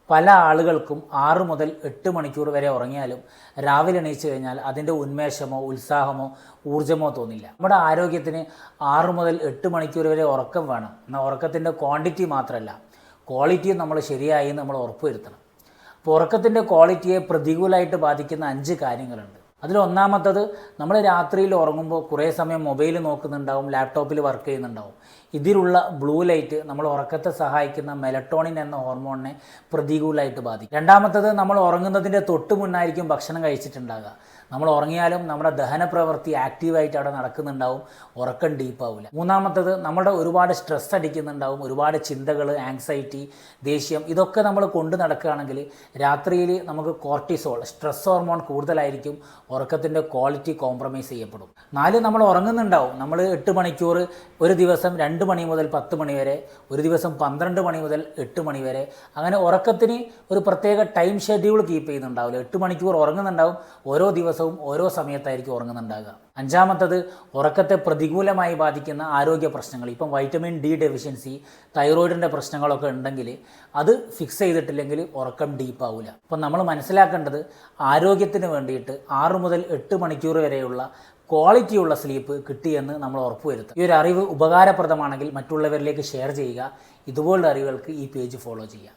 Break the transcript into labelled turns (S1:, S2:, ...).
S1: പല ആളുകൾക്കും 6 മുതൽ 8 മണിക്കൂർ വരെ ഉറങ്ങിയാലും രാവിലെ എണീച്ച് കഴിഞ്ഞാൽ അതിൻ്റെ ഉന്മേഷമോ ഉത്സാഹമോ ഊർജ്ജമോ തോന്നില്ല. നമ്മുടെ ആരോഗ്യത്തിന് 6 മുതൽ 8 മണിക്കൂർ വരെ ഉറക്കം വേണം. എന്നാൽ ഉറക്കത്തിൻ്റെ ക്വാണ്ടിറ്റി മാത്രമല്ല, ക്വാളിറ്റിയും നമ്മൾ ശരിയായി നമ്മൾ ഉറപ്പുവരുത്തണം. അപ്പോൾ ഉറക്കത്തിൻ്റെ ക്വാളിറ്റിയെ പ്രതികൂലമായിട്ട് ബാധിക്കുന്ന 5 കാര്യങ്ങളുണ്ട്. അതിലൊന്നാമത്തത്, നമ്മൾ രാത്രിയിൽ ഉറങ്ങുമ്പോൾ കുറേ സമയം മൊബൈൽ നോക്കുന്നുണ്ടാവും, ലാപ്ടോപ്പിൽ വർക്ക് ചെയ്യുന്നുണ്ടാവും. ഇതിലുള്ള ബ്ലൂ ലൈറ്റ് നമ്മൾ ഉറക്കത്തെ സഹായിക്കുന്ന മെലറ്റോണിൻ എന്ന ഹോർമോണിനെ പ്രതികൂലമായിട്ട് ബാധിക്കും. രണ്ടാമത്തത്, നമ്മൾ ഉറങ്ങുന്നതിൻ്റെ തൊട്ട് മുന്നായിരിക്കും ഭക്ഷണം കഴിച്ചിട്ടുണ്ടാകുക. നമ്മൾ ഉറങ്ങിയാലും നമ്മുടെ ദഹന പ്രവൃത്തി ആക്റ്റീവായിട്ട് അവിടെ നടക്കുന്നുണ്ടാവും, ഉറക്കം ഡീപ്പാവില്ല. മൂന്നാമത്തത്, നമ്മുടെ ഒരുപാട് സ്ട്രെസ് അടിക്കുന്നുണ്ടാവും, ഒരുപാട് ചിന്തകൾ, ആങ്സൈറ്റി, ദേഷ്യം, ഇതൊക്കെ നമ്മൾ കൊണ്ടു നടക്കുകയാണെങ്കിൽ രാത്രിയിൽ നമുക്ക് കോർട്ടിസോൾ, സ്ട്രെസ് ഹോർമോൺ കൂടുതലായിരിക്കും, ഉറക്കത്തിൻ്റെ ക്വാളിറ്റി കോംപ്രമൈസ് ചെയ്യപ്പെടും. 4, നമ്മൾ ഉറങ്ങുന്നുണ്ടാവും. നമ്മൾ 8 മണിക്കൂർ, ഒരു ദിവസം 2 മണി മുതൽ 10 മണി വരെ, ഒരു ദിവസം 12 മണി മുതൽ 8 മണി വരെ. അങ്ങനെ ഉറക്കത്തിന് ഒരു പ്രത്യേക ടൈം ഷെഡ്യൂൾ കീപ്പ് ചെയ്യുന്നുണ്ടാവില്ല. 8 മണിക്കൂർ ഉറങ്ങുന്നുണ്ടാവും, ഓരോ ദിവസവും ഓരോ സമയത്തായിരിക്കും ഉറങ്ങുന്നുണ്ടാകുക. അഞ്ചാമത്തത്, ഉറക്കത്തെ പ്രതികൂലമായി ബാധിക്കുന്ന ആരോഗ്യ പ്രശ്നങ്ങൾ. ഇപ്പം വൈറ്റമിൻ ഡി ഡെഫിഷ്യൻസി, തൈറോയിഡിൻ്റെ പ്രശ്നങ്ങളൊക്കെ ഉണ്ടെങ്കിൽ അത് ഫിക്സ് ചെയ്തിട്ടില്ലെങ്കിൽ ഉറക്കം ഡീപ്പാവില്ല. അപ്പം നമ്മൾ മനസ്സിലാക്കേണ്ടത്, ആരോഗ്യത്തിന് വേണ്ടിയിട്ട് 6 മുതൽ 8 മണിക്കൂർ വരെയുള്ള ക്വാളിറ്റിയുള്ള സ്ലീപ്പ് കിട്ടിയെന്ന് നമ്മൾ ഉറപ്പുവരുത്തുക. ഈ ഒരു അറിവ് ഉപകാരപ്രദമാണെങ്കിൽ മറ്റുള്ളവരിലേക്ക് ഷെയർ ചെയ്യുക. ഇതുപോലുള്ള അറിവുകൾക്ക് ഈ പേജ് ഫോളോ ചെയ്യുക.